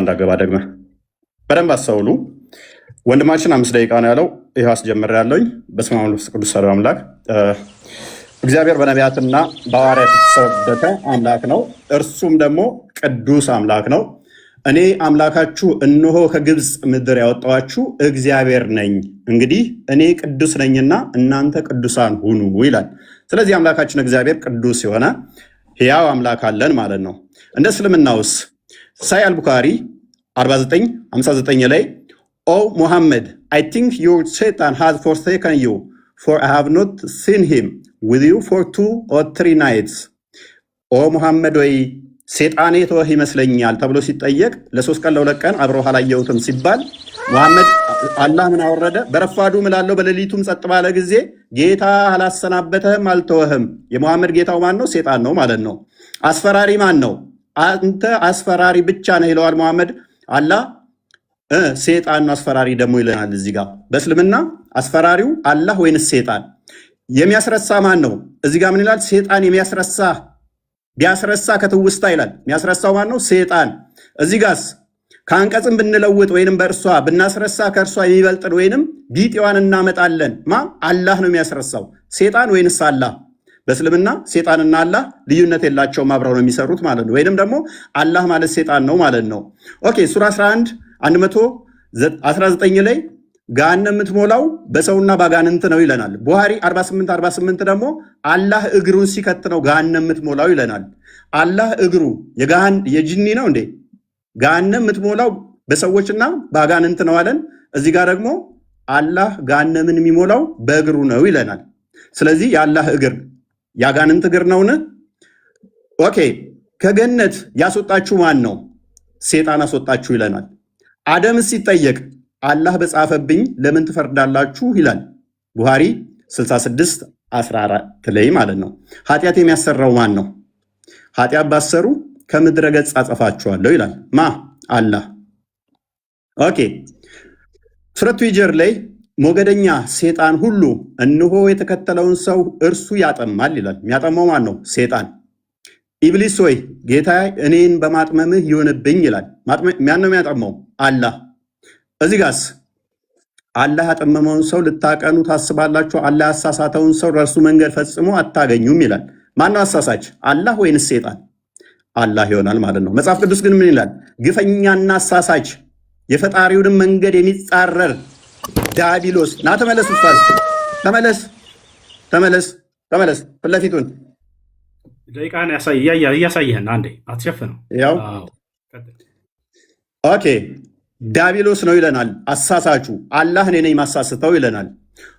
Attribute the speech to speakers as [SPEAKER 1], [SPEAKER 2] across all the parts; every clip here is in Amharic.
[SPEAKER 1] እንዳገባ ደግመህ በደንብ አስተውሉ። ወንድማችን 5 ደቂቃ ነው ያለው። ይኸው አስጀምሬያለሁኝ። በስመ አብ ወወልድ ወመንፈስ ቅዱስ አሐዱ አምላክ። እግዚአብሔር በነቢያትና በሐዋርያት የተሰበከ አምላክ ነው። እርሱም ደግሞ ቅዱስ አምላክ ነው። እኔ አምላካችሁ እነሆ ከግብፅ ምድር ያወጣኋችሁ እግዚአብሔር ነኝ። እንግዲህ እኔ ቅዱስ ነኝና እናንተ ቅዱሳን ሁኑ ይላል። ስለዚህ አምላካችን እግዚአብሔር ቅዱስ የሆነ ሕያው አምላክ አለን ማለት ነው። እንደ እስልምናውስ ሳይ አልቡኻሪ 49:59 ላይ ኦ ሙሐመድ አይ ቲንክ ዩር ሴጣን ሃዝ ፎርሴከን ዩ ፎር አይ ሃቭ ኖት ሲን ሂም ዊዝ ዩ ፎር 2 or 3 nights። ኦ ሙሐመድ ወይ ሴጣኔ ተወህ ይመስለኛል ተብሎ ሲጠየቅ ለ3 ቀን ለ2 ቀን አብረው አላየሁትም ሲባል ሙሐመድ አላህ ምን አወረደ? በረፋዱ ምላለው በሌሊቱም ጸጥ ባለ ጊዜ ጌታ አላሰናበተህም አልተወህም። የሙሐመድ ጌታው ማን ነው? ሴጣን ነው ማለት ነው። አስፈራሪ ማን ነው? አንተ አስፈራሪ ብቻ ነህ ይለዋል ሙሐመድ። አላህ ሴጣን ነው አስፈራሪ ደግሞ ይለናል። እዚህ ጋር በእስልምና አስፈራሪው አላህ ወይንስ ሴጣን? የሚያስረሳ ማን ነው? እዚህ ጋር ምን ይላል? ሴጣን የሚያስረሳ ቢያስረሳ ከትውስታ ይላል። የሚያስረሳው ማን ነው? ሴጣን። እዚህ ጋርስ ከአንቀጽም ብንለውጥ ወይንም በእርሷ ብናስረሳ ከእርሷ የሚበልጥን ወይንም ቢጤዋን እናመጣለን። አላህ ነው የሚያስረሳው። ሴጣን ወይንስ አላህ? በእስልምና ሴጣንና አላህ ልዩነት የላቸውም፣ አብረው ነው የሚሰሩት ማለት ነው። ወይንም ደግሞ አላህ ማለት ሴጣን ነው ማለት ነው። ኦኬ ሱራ 11:119 ላይ ገሃነም የምትሞላው በሰውና ባጋንንት ነው ይለናል። ቡሃሪ 48:48 ደግሞ አላህ እግሩን ሲከት ነው ገሃነም የምትሞላው ይለናል። አላህ እግሩ የጂኒ ነው እንዴ? ገሃነም የምትሞላው በሰዎችና ባጋንንት ነው አለን። እዚህ ጋር ደግሞ አላህ ገሃነምን የሚሞላው በእግሩ ነው ይለናል። ስለዚህ የአላህ እግር ያጋንንት እግር ነውን? ኦኬ ከገነት ያስወጣችሁ ማን ነው? ሴጣን አስወጣችሁ ይለናል። አደም ሲጠየቅ አላህ በጻፈብኝ ለምን ትፈርዳላችሁ ይላል። ቡሃሪ 66:14 ላይ ማለት ነው። ኃጢአት የሚያሰራው ማን ነው? ኃጢአት ባሰሩ ከምድረ ገጽ አጠፋችኋለሁ ይላል። አላህ። ኦኬ ሱረቱ ሂጅር ላይ ሞገደኛ ሴጣን ሁሉ እነሆ የተከተለውን ሰው እርሱ ያጠማል ይላል። የሚያጠማው ማን ነው? ሴጣን። ኢብሊስ ሆይ ጌታ እኔን በማጥመምህ ይሆንብኝ ይላል። ማን ነው የሚያጠማው? አላህ። እዚህ ጋርስ አላህ ያጠመመውን ሰው ልታቀኑ ታስባላችሁ፣ አላህ ያሳሳተውን ሰው ለእርሱ መንገድ ፈጽሞ አታገኙም ይላል። ማን ነው አሳሳች? አላህ ወይንስ ሴጣን? አላህ ይሆናል ማለት ነው። መጽሐፍ ቅዱስ ግን ምን ይላል? ግፈኛና አሳሳች የፈጣሪውንም መንገድ የሚጻረር ዲያብሎስ። ና ተመለስ፣ ኡስታዝ ተመለስ። ፊት ለፊቱን
[SPEAKER 2] ደቂቃን እያሳየህን አንዴ አትሸፍነው።
[SPEAKER 1] ያው ኦኬ ዲያብሎስ ነው ይለናል። አሳሳቹ አላህ እኔ ነኝ ማሳስተው ይለናል።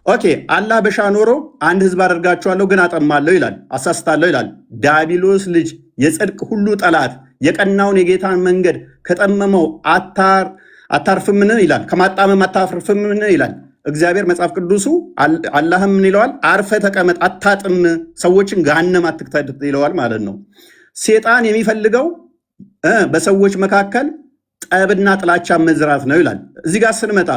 [SPEAKER 1] ኦኬ አላህ በሻ ኖሮ አንድ ህዝብ አደርጋቸዋለሁ ግን አጠማለሁ ይላል፣ አሳስታለሁ ይላል። ዲያብሎስ ልጅ የጽድቅ ሁሉ ጠላት የቀናውን የጌታን መንገድ ከጠመመው አታርፍምን ይላል፣ ከማጣመም አታርፍምን ይላል እግዚአብሔር። መጽሐፍ ቅዱሱ አላህም ምን ይለዋል? አርፈ ተቀመጥ፣ አታጥም፣ ሰዎችን ገሃነም አትክተት ይለዋል ማለት ነው። ሴጣን የሚፈልገው በሰዎች መካከል ጠብና ጥላቻ መዝራት ነው ይላል። እዚህ ጋር ስንመጣ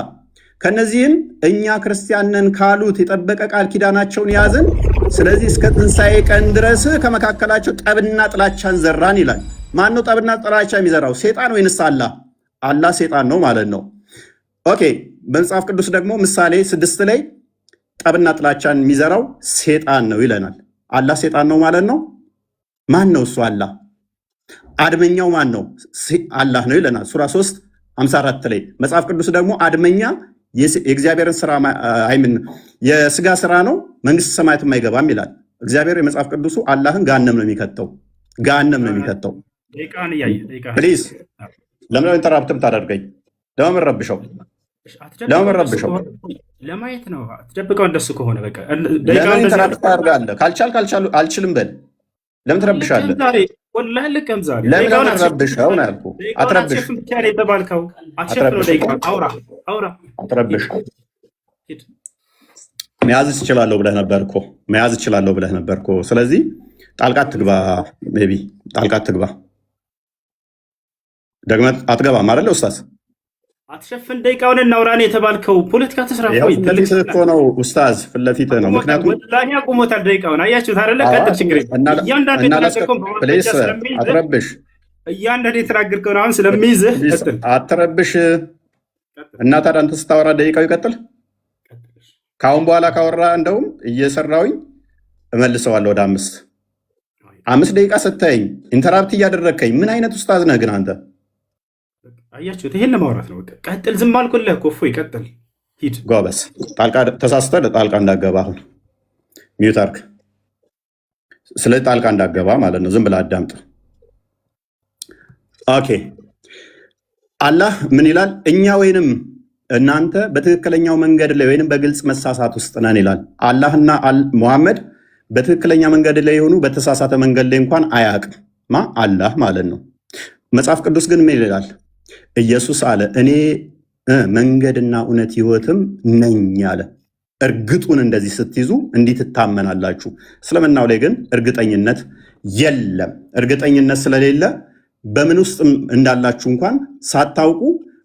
[SPEAKER 1] ከነዚህም እኛ ክርስቲያንን ካሉት የጠበቀ ቃል ኪዳናቸውን ያዝን፣ ስለዚህ እስከ ትንሣኤ ቀን ድረስ ከመካከላቸው ጠብና ጥላቻን ዘራን ይላል። ማን ነው ጠብና ጥላቻ የሚዘራው? ሴጣን ወይንስ አላህ? አላህ ሴጣን ነው ማለት ነው። ኦኬ በመጽሐፍ ቅዱስ ደግሞ ምሳሌ 6 ላይ ጠብና ጥላቻን የሚዘራው ሴጣን ነው ይለናል። አላህ ሴጣን ነው ማለት ነው። ማን ነው እሱ? አላህ። አድመኛው ማን ነው? አላህ ነው ይለናል ሱራ 3:54 ላይ። መጽሐፍ ቅዱስ ደግሞ አድመኛ የእግዚአብሔርን ስራ አይምን የስጋ ስራ ነው መንግስት ሰማያትም አይገባም ይላል እግዚአብሔር። የመጽሐፍ ቅዱሱ አላህን ገሃነም ነው የሚከተው። ፕሊዝ ለምን ኢንተራፕትም ታደርገኝ? ለምን ረብሸው
[SPEAKER 2] ለማየት ነው። አትደብቀው። እንደሱ ከሆነ በቃ
[SPEAKER 1] ለምን ኢንተራፕት ታደርጋለህ? ካልቻልክ አልችልም በል። ለምን ትረብሻለህ?
[SPEAKER 2] ወላሂ ልቀም ዛሬ
[SPEAKER 1] ለምን ረብሸው ነው ያልኩህ። አትረብሽ። አትረብሽ። መያዝ እችላለሁ ብለህ ነበር እኮ። ስለዚህ ጣልቃ አትግባ። ሜይ ቢ ጣልቃ አትግባ። ደግመህ አትገባም አይደለ ኡስታዝ?
[SPEAKER 2] አትሸፍን። ደቂቃውን እናውራን የተባልከው ፖለቲካ ተስራ
[SPEAKER 1] ፊትለፊትህ እኮ ነው ኡስታዝ፣ ፊትለፊትህ ነው። ምክንያቱም
[SPEAKER 2] ወላሂ አቁሞታል ደቂቃውን። አያችሁት አይደለ? ቀጥል፣ ችግር የለም።
[SPEAKER 1] አትረብሽ።
[SPEAKER 2] እያንዳንዱ የተናገርከውን አሁን ስለሚይዝህ ቀጥል።
[SPEAKER 1] አትረብሽ እና ታዲያ አንተ ስታወራ ደቂቃው ይቀጥል። ከአሁን በኋላ ካወራ እንደውም እየሰራውኝ እመልሰዋለሁ ወደ 5 ደቂቃ ስታየኝ ኢንተራፕት እያደረግከኝ ምን አይነት ኡስታዝ ነህ ግን አንተ?
[SPEAKER 2] አያችሁት? ይሄን ለማውራት ነው። በቃ ቀጥል። ዝም አልኩልህ እኮ እፎይ፣ ቀጥል፣ ሂድ።
[SPEAKER 1] ጎበዝ። ተሳስተህ ጣልቃ እንዳገባ አሁን ሚዩት አድርግ። ስለዚህ ጣልቃ እንዳገባ ማለት ነው። ዝም ብለህ አዳምጥ። ኦኬ። አላህ ምን ይላል? እኛ ወይንም እናንተ በትክክለኛው መንገድ ላይ ወይንም በግልጽ መሳሳት ውስጥ ነን ይላል። አላህና ሙሐመድ በትክክለኛ መንገድ ላይ የሆኑ በተሳሳተ መንገድ ላይ እንኳን አያውቅም። አላህ ማለት ነው። መጽሐፍ ቅዱስ ግን ምን ይላል? ኢየሱስ አለ እኔ መንገድና እውነት ሕይወትም ነኝ አለ። እርግጡን እንደዚህ ስትይዙ እንዲህ ትታመናላችሁ። እስልምናው ላይ ግን እርግጠኝነት የለም። እርግጠኝነት ስለሌለ በምን ውስጥ እንዳላችሁ እንኳን ሳታውቁ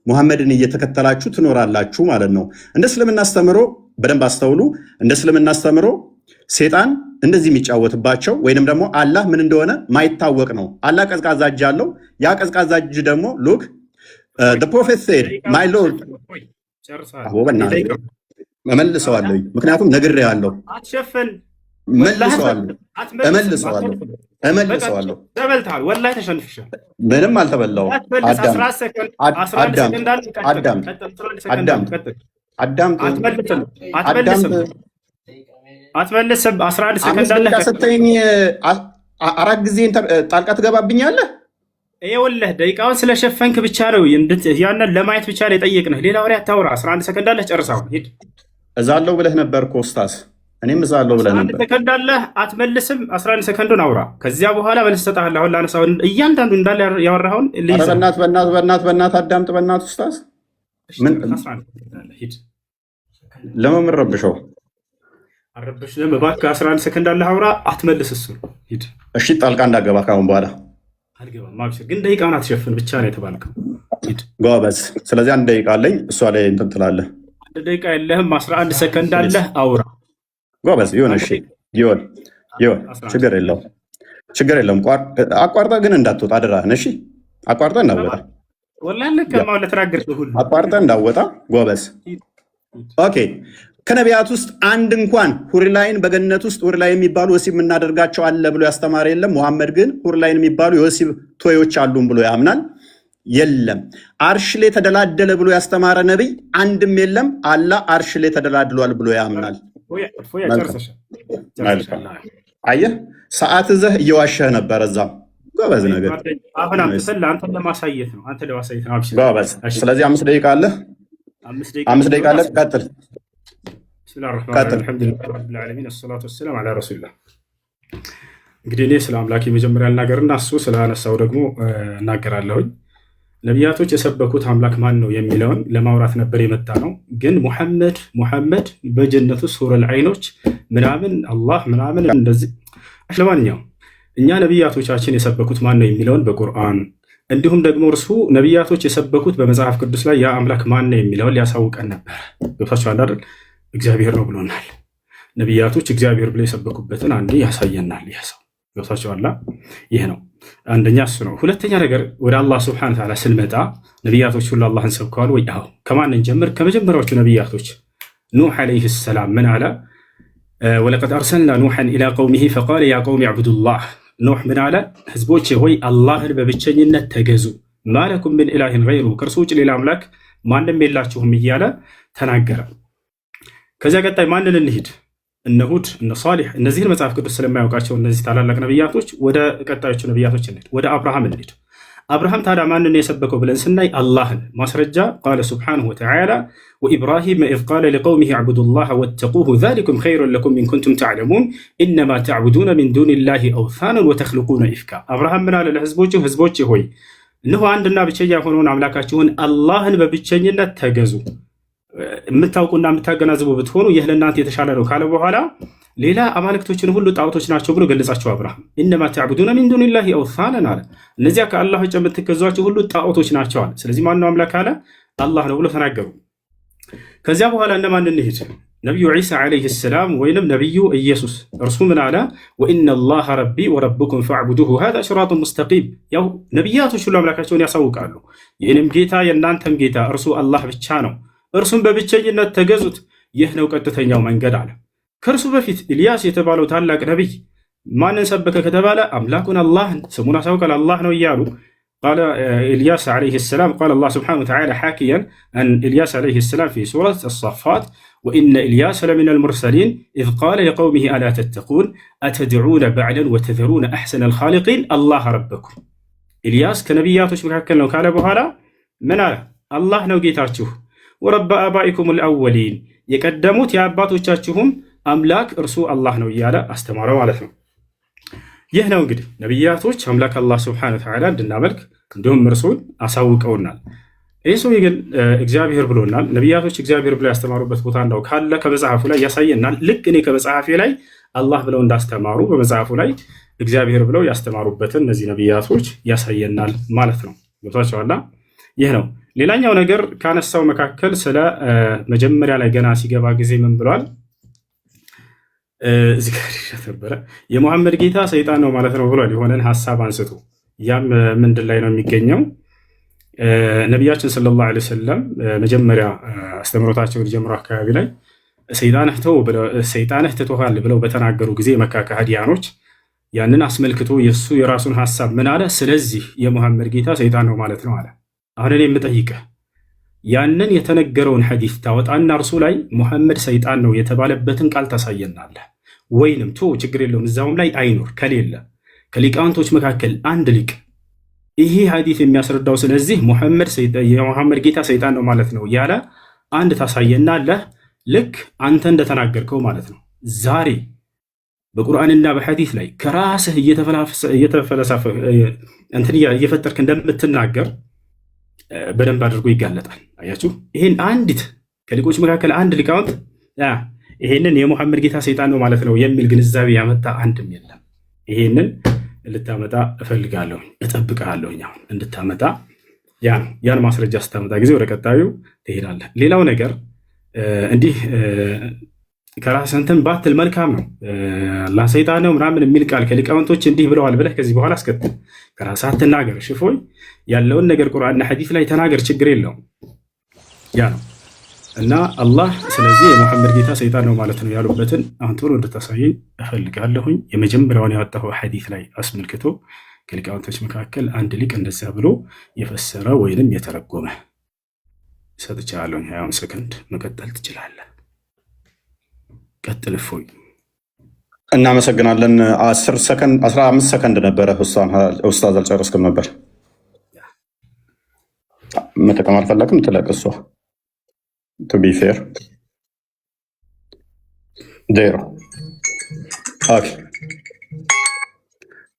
[SPEAKER 1] ሙሐመድን እየተከተላችሁ ትኖራላችሁ ማለት ነው። እንደ እስልምና አስተምሮ በደንብ አስተውሉ። እንደ እስልምና አስተምሮ ሴጣን እንደዚህ የሚጫወትባቸው ወይንም ደግሞ አላህ ምን እንደሆነ ማይታወቅ ነው። አላህ ቀዝቃዛ እጅ አለው። ያ ቀዝቃዛ እጅ ደግሞ ሉክ ፕሮፌት ሴድ ማይ ሎርድ እመልሰዋለሁ፣ ምክንያቱም ነግሬሃለሁ። እመልሰዋለሁ።
[SPEAKER 2] ወላሂ ተሸንፍሻል።
[SPEAKER 1] ምንም አልተበላሁም።
[SPEAKER 2] አትመልስም። 11 ሰከንድ አለ
[SPEAKER 1] ስትይኝ 4 ጊዜ ጣልቃ ትገባብኛለህ።
[SPEAKER 2] ይኸውልህ ደቂቃውን ስለሸፈንክ ብቻ ነው ያንን ለማየት ብቻ ነው የጠየቅንህ። ሌላ ወሬ አታውራ። 11 ሰከንድ አለህ፣ ጨርሰው ሂድ።
[SPEAKER 1] እዛለሁ ብለህ ነበር እኮ ኡስታዝ። እኔም እዛለሁ ብለህ ነበር። 11
[SPEAKER 2] ሰከንድ አለህ፣ አትመልስም። 11 ሰከንዱን አውራ። ከዚያ በኋላ መልስ እሰጥሃለሁ። አሁን ላነሳው እያንዳንዱ እንዳለ ያወራኸውን
[SPEAKER 1] በእናትህ አዳምጥ። በእናትህ ኡስታዝ ለምን ረብሸው?
[SPEAKER 2] አረበሽም እባክህ። 11 ሰከንድ አለህ፣ አውራ። አትመልስ። እሱ ሂድ።
[SPEAKER 1] እሺ ጣልቃ እንዳገባ ካሁን በኋላ
[SPEAKER 2] አልገባም። አብሽር። ግን ደቂቃውን አትሸፍን ብቻ ነው የተባልከው። ሂድ
[SPEAKER 1] ጎበዝ። ስለዚህ 1 ደቂቃ አለኝ። እሷ ላይ እንትን ትላለህ።
[SPEAKER 2] 1 ደቂቃ የለህም። 11 ሰከንድ አለህ፣ አውራ።
[SPEAKER 1] ጎበዝ። ይሁን። እሺ ይሁን። ችግር የለውም። አቋርጠህ ግን እንዳትወጣ አደራህን። እሺ አቋርጠህ እንዳትወጣ።
[SPEAKER 2] ወላሂ ለከማው ለተናገርከው ሁሉ
[SPEAKER 1] አቋርጠህ እንዳትወጣ። ጎበዝ። ኦኬ። ከነቢያት ውስጥ አንድ እንኳን ሁርላይን በገነት ውስጥ ሁርላይ የሚባሉ ወሲብ የምናደርጋቸው አለ ብሎ ያስተማረ የለም። ሙሐመድ ግን ሁርላይን የሚባሉ የወሲብ ቶዮች አሉን ብሎ ያምናል። የለም። አርሽ ላይ ተደላደለ ብሎ ያስተማረ ነቢይ አንድም የለም። አላህ አርሽ ላይ ተደላድሏል ብሎ ያምናል። አየህ፣ ሰዓት ይዘህ እየዋሸህ ነበር። እዛም ጎበዝ ነገር
[SPEAKER 2] አንተን ለማሳየት ነው።
[SPEAKER 1] ጎበዝ። ስለዚህ 5 ደቂቃ አለ። 5 ደቂቃ አለ። ቀጥል።
[SPEAKER 2] እንግዲህ እኔ ስለ አምላክ የመጀመሪያ ልናገርና እሱ ስላነሳው ደግሞ እናገራለሁኝ። ነቢያቶች የሰበኩት አምላክ ማን ነው የሚለውን ለማውራት ነበር የመጣ ነው። ግን ሙሐመድ በጀነቱ ሱረል አይኖች ምናምን አላህ ምናምን እንደዚህ። ለማንኛውም እኛ ነቢያቶቻችን የሰበኩት ማን ነው የሚለውን በቁርአን እንዲሁም ደግሞ እርሱ ነቢያቶች የሰበኩት በመጽሐፍ ቅዱስ ላይ ያ አምላክ ማን ነው የሚለውን ሊያሳውቀን ነበር። ገብታችኋል አይደል? እግዚአብሔር ነው ብሎናል። ነቢያቶች እግዚአብሔር ብለው የሰበኩበትን አንዴ ያሳየናል። ይህ ሰው ገብታችኋል? ይህ ነው አንደኛ እሱ ነው። ሁለተኛ ነገር ወደ አላህ ስብሐነ ወተዓላ ስንመጣ ነቢያቶች ሁሉ አላህን ሰብከዋል ወይ? አዎ። ከማን እንጀምር? ከመጀመሪያዎቹ ነቢያቶች ኑሕ ዓለይሂ ሰላም ምን አለ? ወለቀድ አርሰልና ኑሐን ኢላ ቀውሚሂ ፈቃለ ያ ቀውሚ ዕቡዱላህ። ኑሕ ምን አለ? ህዝቦቼ ሆይ አላህን በብቸኝነት ተገዙ፣ ማለኩም ምን ኢላሂን ገይሩ፣ ከእርሱ ውጭ ሌላ አምላክ ማንም የላችሁም እያለ ተናገረ። ከዚያ ቀጣይ ማንን እንሂድ? እነ ሁድ፣ እነ ሷሊሕ። እነዚህን መጽሐፍ ቅዱስ ስለማያውቃቸው እነዚህ ታላላቅ ነቢያቶች ወደ ቀጣዮቹ ነቢያቶች እንሂድ። ወደ አብርሃም እንሂድ። አብርሃም ታዲያ ማንን የሰበከው ብለን ስናይ አላህን። ማስረጃ ቃለ ሱብሓነሁ ወተዓላ ወኢብራሂም ኢዝ ቃለ ሊቀውሚሂ ዕቡዱላህ ወተቁሁ ዛሊኩም ኸይሩን ለኩም ኢን ኩንቱም ተዕለሙን ኢነማ ተዕቡዱነ ሚን ዱኒላሂ አውሳነን ወተኽሉቁነ ኢፍካ። አብርሃም ምን አለ ለህዝቦቹ? ህዝቦቼ ሆይ እነሆ አንድና ብቸኛ የሆነውን አምላካችሁን አላህን በብቸኝነት ተገዙ፣ የምታውቁና የምታገናዝቡ ብትሆኑ ይህ ለእናንተ የተሻለ ነው ካለ በኋላ ሌላ አማልክቶችን ሁሉ ጣዖቶች ናቸው ብሎ ገለጻቸው። አብርሃም ኢነማ ተዕቡዱነ ሚን ዱኒላሂ አውሳነን አለ። እነዚያ ከአላህ ውጭ የምትገዟቸው ሁሉ ጣዖቶች ናቸዋል። ስለዚህ ማነው አምላክ አለ? አላህ ነው ብሎ ተናገሩ። ከዚያ በኋላ እነማን እንሂድ? ነቢዩ ዒሳ ዓለይሂ ሰላም ወይንም ነቢዩ ኢየሱስ እርሱ ምን አለ? ወኢነ ላሃ ረቢ ወረብኩም ፈዕቡዱሁ ሃዛ ሲራጡን ሙስተቂም። ያው ነቢያቶች ሁሉ አምላካቸውን ያሳውቃሉ። የእኔም ጌታ የእናንተም ጌታ እርሱ አላህ ብቻ ነው፣ እርሱም በብቸኝነት ተገዙት፣ ይህ ነው ቀጥተኛው መንገድ አለ። ከእርሱ በፊት ኢልያስ የተባለው ታላቅ ነቢይ ማንን ሰበከ ከተባለ አምላኩን አላህን ስሙን አሳውቃል፣ አላህ ነው እያሉ قال إلياس عليه السلام قال الله سبحانه وتعالى حاكيا عن إلياس عليه السلام في سورة الصافات وإن إلياس لمن المرسلين إذ قال لقومه ألا تتقون أتدعون بعلا وتذرون أحسن الخالقين الله ربكم. إلياس كنبيات مكاكل لو كان بهالا من على الله نوجيتاتشه ورب آبائكم الأولين يقدموت يا أبات وشاتشهم أملاك رسول الله نويالا استمروا على ثم. ይህ ነው እንግዲህ ነቢያቶች አምላክ አላህ ስብሐነ ወተዓላ እንድናመልክ እንዲሁም እርሱን አሳውቀውናል። ይህ ሰው ግን እግዚአብሔር ብሎናል። ነቢያቶች እግዚአብሔር ብለው ያስተማሩበት ቦታ እንዳው ካለ ከመጽሐፉ ላይ ያሳየናል። ልክ እኔ ከመጽሐፌ ላይ አላህ ብለው እንዳስተማሩ በመጽሐፉ ላይ እግዚአብሔር ብለው ያስተማሩበትን እነዚህ ነቢያቶች ያሳየናል ማለት ነው። ገብቷችኋል? ይህ ነው። ሌላኛው ነገር ካነሳው መካከል ስለ መጀመሪያ ላይ ገና ሲገባ ጊዜ ምን ብሏል? እዚህ ጋር ነበረ የሙሐመድ ጌታ ሰይጣን ነው ማለት ነው ብሏል። የሆነን ሀሳብ አንስቶ ያም ምንድን ላይ ነው የሚገኘው? ነቢያችን ሰለላሁ ዐለይሂ ወሰለም መጀመሪያ አስተምሮታቸውን ጀምሮ አካባቢ ላይ ሰይጣንህ ትቶሃል ብለው በተናገሩ ጊዜ የመካ ከሃዲያኖች ያንን አስመልክቶ የእሱ የራሱን ሀሳብ ምን አለ? ስለዚህ የሙሐመድ ጌታ ሰይጣን ነው ማለት ነው አለ። አሁን እኔ የምጠይቅህ ያንን የተነገረውን ሐዲስ ታወጣና እርሱ ላይ ሙሐመድ ሰይጣን ነው የተባለበትን ቃል ታሳየናለህ ወይንም ችግር የለውም እዛውም ላይ አይኖር ከሌለ ከሊቃውንቶች መካከል አንድ ሊቅ ይሄ ሐዲስ የሚያስረዳው ስለዚህ የሙሐመድ ጌታ ሰይጣን ነው ማለት ነው ያለ አንድ ታሳየናለህ። ልክ አንተ እንደተናገርከው ማለት ነው። ዛሬ በቁርአንና በሐዲስ ላይ ከራስህ እየተፈለሰፈ እየፈጠርክ እንደምትናገር በደንብ አድርጎ ይጋለጣል። አያችሁ፣ ይሄን አንዲት ከሊቆች መካከል አንድ ሊቃውንት ይሄንን የሙሐመድ ጌታ ሰይጣን ነው ማለት ነው የሚል ግንዛቤ ያመጣ አንድም የለም። ይሄንን ልታመጣ እፈልጋለሁ፣ እጠብቅሃለሁ አሁን እንድታመጣ። ያን ማስረጃ ስታመጣ ጊዜ ወደ ቀጣዩ ትሄዳለህ። ሌላው ነገር እንዲህ ከራስህ እንትን ባትል መልካም ነው። አላህ ሰይጣን ነው ምናምን የሚል ቃል ከሊቃውንቶች እንዲህ ብለዋል ብለህ ከዚህ በኋላ አስከትል። ከራስህ አትናገር። ሽፎይ ያለውን ነገር ቁርአንና ሐዲስ ላይ ተናገር፣ ችግር የለውም። ያ ነው እና አላህ ስለዚህ የሙሐመድ ጌታ ሰይጣን ነው ማለት ነው ያሉበትን አሁን ቶሎ እንድታሳየኝ እፈልጋለሁኝ። የመጀመሪያውን ያወጣው ሐዲስ ላይ አስመልክቶ ከሊቃውንቶች መካከል አንድ ሊቅ እንደዚያ ብሎ የፈሰረ ወይንም የተረጎመ ሰጥቻለሁ። 20 ሰከንድ መቀጠል ትችላለህ። ቀጥል እፎይ።
[SPEAKER 1] እናመሰግናለን። 15 ሰከንድ ነበረ ኡስታዝ፣ አልጨረስክም ነበር። መጠቀም አልፈለግም ትለቅ እሷ ቱ ቢ ፌር ዜሮ። ኦኬ፣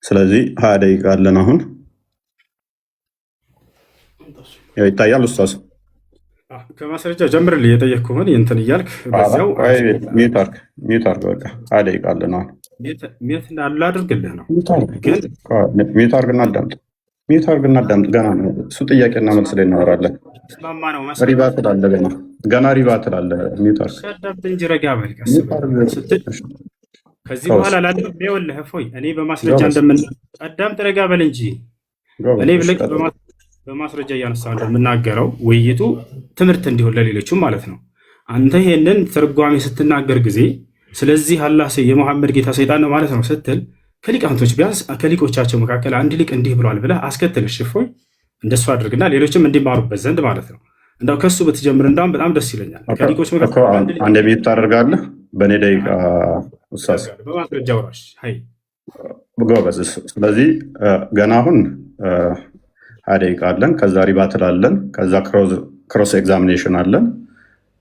[SPEAKER 1] ስለዚህ 20 ደቂቃ አለን አሁን። ይታያል ኡስታዝ?
[SPEAKER 2] ከማስረጃ ጀምርልህ የጠየቅኩህን እንትን እያልክ በዚያው
[SPEAKER 1] ሚዩት አድርግ። በቃ 20 ደቂቃ አለን አሁን።
[SPEAKER 2] ሚዩት ላድርግልህ ነው?
[SPEAKER 1] ሚዩት አድርግና አዳምጥ። ሚዩት አድርግና አዳምጥ። ገና ነው እሱ። ጥያቄና መልስ ላይ እናወራለን። ሪባ ትላለህ፣ ገና ሪባ ትላለህ። ሚዩት አድርግ።
[SPEAKER 2] አዳምጥ እንጂ ረጋ በል። ከዚህ በኋላ ላለው ይኸውልህ እፎይ፣ እኔ በማስረጃ አዳምጥ፣ ረጋ በል እንጂ እኔ ብለህ በማስረጃ እያነሳሁ እንደምናገረው ውይይቱ ትምህርት እንዲሆን ለሌሎችም ማለት ነው። አንተ ይሄንን ትርጓሜ ስትናገር ጊዜ ስለዚህ አላህ የሙሐመድ ጌታ ሰይጣን ነው ማለት ነው ስትል ከሊቃውንቶች ቢያንስ ከሊቆቻቸው መካከል አንድ ሊቅ እንዲህ ብሏል ብለህ አስከትል። እፎይ እንደሱ አድርግና ሌሎችም እንዲማሩበት ዘንድ ማለት ነው። እንዳው ከሱ ብትጀምር እንዳውም በጣም ደስ ይለኛል። ከሊቆች መካከል
[SPEAKER 1] አንድ ቤት ታደርጋለህ በእኔ ደቂቃ ኡስታዝ፣
[SPEAKER 2] በማስረጃ ወራሽ
[SPEAKER 1] ጎበዝ። ስለዚህ ገና አሁን 20 ደቂቃ አለን። ከዛ ሪባ ትላለን። ከዛ ክሮስ ኤግዛሚኔሽን አለን።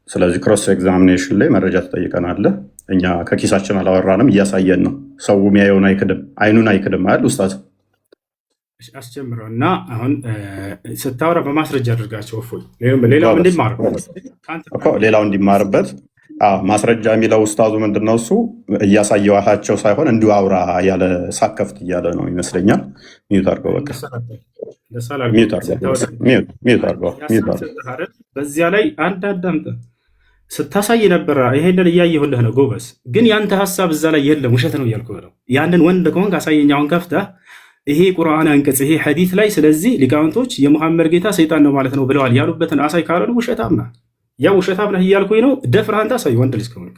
[SPEAKER 1] ስለዚህ ክሮስ ኤግዛሚኔሽን ላይ መረጃ ትጠይቀናለህ። እኛ ከኪሳችን አላወራንም፣ እያሳየን ነው። ሰው የሚያየውን አይክድም፣ አይኑን አይክድም አይደል ኡስታዝ?
[SPEAKER 2] አስጀምረው እና አሁን ስታወራ በማስረጃ አድርጋቸው። እፎይ ሌላው
[SPEAKER 1] እንዲማርበት ማስረጃ የሚለው ኡስታዙ ምንድነው እሱ እያሳየዋቸው ሳይሆን እንዲሁ አውራ ያለ ሳከፍት እያለ ነው ይመስለኛል። ሚዩት አድርገው በቃ ሚዩት አድርገው።
[SPEAKER 2] በዚያ ላይ አንድ አዳምጥ። ስታሳይ ነበረ። ይሄንን እያየሁልህ ነው ጎበዝ። ግን ያንተ ሀሳብ እዛ ላይ የለም፣ ውሸት ነው እያልኩህ ነው። ያንን ወንድ ከሆንክ አሳየኝ። አሁን ከፍተህ ይሄ ቁርአን አንቀጽ ይሄ ሐዲት ላይ ስለዚህ ሊቃውንቶች የሙሐመድ ጌታ ሰይጣን ነው ማለት ነው ብለዋል ያሉበትን አሳይ ካላሉ ውሸታም ነህ። ያ ውሸታም ነህ እያልኩኝ ነው። ደፍረህ አንተ አሳይ። ወንድ ልጅ ከሆንክ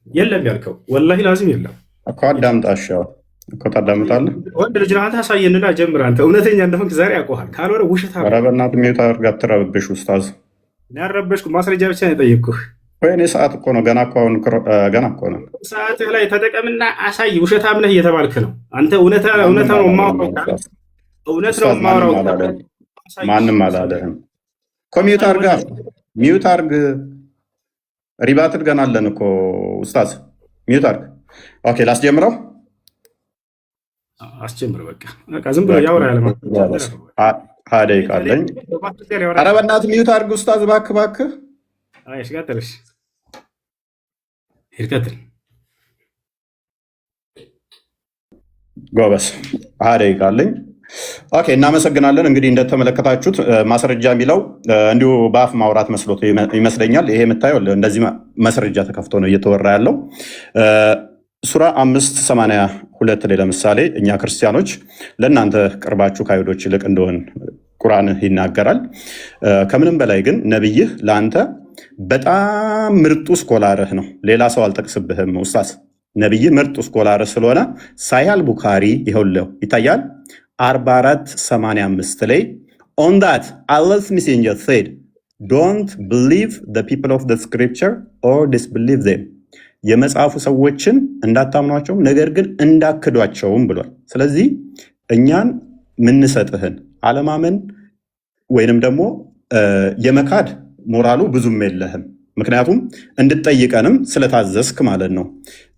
[SPEAKER 2] የለም ያልከው ወላሂ ላዚም የለም
[SPEAKER 1] እኮ አዳምጣሻው እኮ ታዳምጣለህ።
[SPEAKER 2] ወንድ ልጅ አንተ አሳየንና ጀምር። አንተ እውነተኛ እንደሆንክ ዛሬ ያውቀዋል። ካልሆነ ውሸታም።
[SPEAKER 1] ኧረ በእናትህ ሚውት አድርግ፣ አትረብሽ ኡስታዝ።
[SPEAKER 2] ያረበሽኩ ማስረጃ ብቻ ነው የጠየቅኩህ።
[SPEAKER 1] ወይኔ ሰዓት እኮ ነው ገና እኮ አሁን ገና እኮ ነው።
[SPEAKER 2] ሰዓትህ ላይ ተጠቀምና አሳይ። ውሸታም ነህ እየተባልክ ነው አንተ። እውነት ነው የማወራው፣ እውነት ነው የማወራው።
[SPEAKER 1] ማንም አላለህም እኮ ሚውት አድርግ፣ ሚውት አድርግ። ሪባት አድርገናለን እኮ ኡስታዝ፣ ሚውት አድርግ። ኦኬ ላስጀምረው።
[SPEAKER 2] አስጀምር። በቃ ዝም ብሎ ያወራ ያለ
[SPEAKER 1] ሀያ ደቂቃ አለኝ። ኧረ በእናትህ ሚውት አድርግ ኡስታዝ፣ እባክህ እባክህ።
[SPEAKER 2] እሺ ቀጥል፣ ቀጥል።
[SPEAKER 1] ጎበስ፣ ሀያ ደቂቃ አለኝ። ኦኬ እናመሰግናለን። እንግዲህ እንደተመለከታችሁት ማስረጃ የሚለው እንዲሁ በአፍ ማውራት መስሎት ይመስለኛል። ይሄ የምታየው እንደዚህ ማስረጃ ተከፍቶ ነው እየተወራ ያለው። ሱራ 582 ላይ ለምሳሌ እኛ ክርስቲያኖች ለእናንተ ቅርባችሁ ከአይሁዶች ይልቅ እንደሆን ቁርአን ይናገራል። ከምንም በላይ ግን ነቢይህ ለአንተ በጣም ምርጡ ስኮላርህ ነው። ሌላ ሰው አልጠቅስብህም ኡስታዝ። ነቢይህ ምርጡ ስኮላርህ ስለሆነ ሳሂህ ቡኻሪ ይኸውልህ ይታያል 4485 ላይ on that Allah's messenger said don't believe the people of the scripture or disbelieve them የመጽሐፉ ሰዎችን እንዳታምኗቸውም ነገር ግን እንዳክዷቸውም ብሏል። ስለዚህ እኛን ምንሰጥህን አለማመን ወይንም ደግሞ የመካድ ሞራሉ ብዙም የለህም። ምክንያቱም እንድትጠይቀንም ስለታዘዝክ ማለት ነው።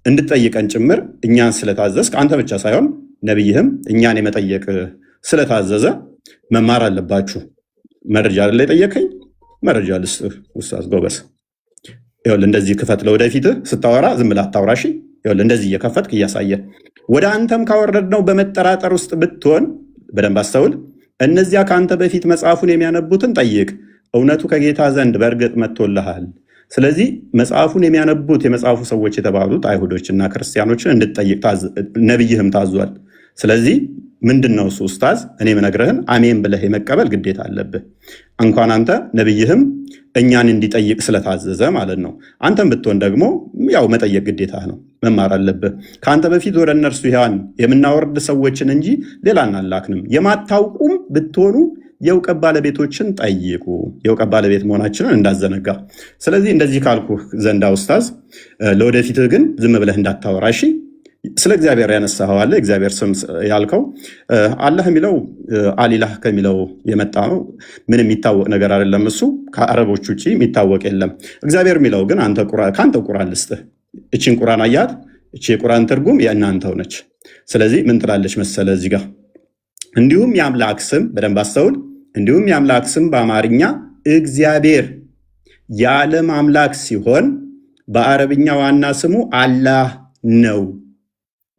[SPEAKER 1] እንድትጠይቀን ጭምር እኛን ስለታዘዝክ አንተ ብቻ ሳይሆን ነቢይህም እኛን የመጠየቅ ስለታዘዘ መማር አለባችሁ። መረጃ አይደለ የጠየቀኝ? መረጃ ልስጥህ ኡስታዝ ጎበስ። ይኸውልህ እንደዚህ ክፈት። ለወደፊትህ ስታወራ ዝም ብለህ አታውራ እሺ። ይኸውልህ እንደዚህ እየከፈትክ እያሳየህ ወደ አንተም ካወረድነው በመጠራጠር ውስጥ ብትሆን በደንብ አስተውል። እነዚያ ከአንተ በፊት መጽሐፉን የሚያነቡትን ጠይቅ፣ እውነቱ ከጌታ ዘንድ በእርግጥ መጥቶልሃል። ስለዚህ መጽሐፉን የሚያነቡት የመጽሐፉ ሰዎች የተባሉት አይሁዶችና ክርስቲያኖችን እንድትጠይቅ ነቢይህም ታዟል። ስለዚህ ምንድን ነው እሱ ኡስታዝ? እኔ የምነግርህን አሜን ብለህ የመቀበል ግዴታ አለብህ። እንኳን አንተ ነቢይህም እኛን እንዲጠይቅ ስለታዘዘ ማለት ነው። አንተም ብትሆን ደግሞ ያው መጠየቅ ግዴታ ነው፣ መማር አለብህ። ከአንተ በፊት ወደ እነርሱ ያን የምናወርድ ሰዎችን እንጂ ሌላ አናላክንም። የማታውቁም ብትሆኑ የእውቀት ባለቤቶችን ጠይቁ። የእውቀት ባለቤት መሆናችንን እንዳዘነጋ። ስለዚህ እንደዚህ ካልኩ ዘንዳ ኡስታዝ፣ ለወደፊትህ ግን ዝም ብለህ እንዳታወራ እሺ። ስለ እግዚአብሔር ያነሳኸው አለ። እግዚአብሔር ስም ያልከው አላህ የሚለው አሊላህ ከሚለው የመጣ ነው። ምን የሚታወቅ ነገር አይደለም። እሱ ከአረቦች ውጭ የሚታወቅ የለም። እግዚአብሔር የሚለው ግን ከአንተ ቁርአን ልስጥህ። እቺን ቁርአን አያት። እቺ የቁርአን ትርጉም የእናንተው ነች። ስለዚህ ምን ትላለች መሰለ እዚህ ጋር እንዲሁም የአምላክ ስም በደንብ አስተውል። እንዲሁም የአምላክ ስም በአማርኛ እግዚአብሔር የዓለም አምላክ ሲሆን በአረብኛ ዋና ስሙ አላህ ነው።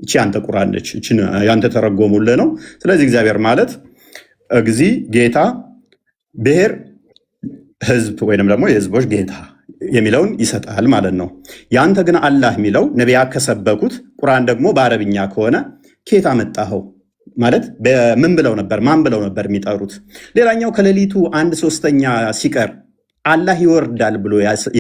[SPEAKER 1] እቺ አንተ ቁርአን ነች። እቺ ያንተ ተረጎሙልህ ነው። ስለዚህ እግዚአብሔር ማለት እግዚ ጌታ፣ ብሔር ህዝብ ወይንም ደግሞ የህዝቦች ጌታ የሚለውን ይሰጣል ማለት ነው። ያንተ ግን አላህ የሚለው ነቢያት ከሰበኩት ቁርአን ደግሞ በአረብኛ ከሆነ ኬታ መጣኸው ማለት በምን ብለው ነበር? ማን ብለው ነበር የሚጠሩት? ሌላኛው ከሌሊቱ 1/3 ሲቀር አላህ ይወርዳል ብሎ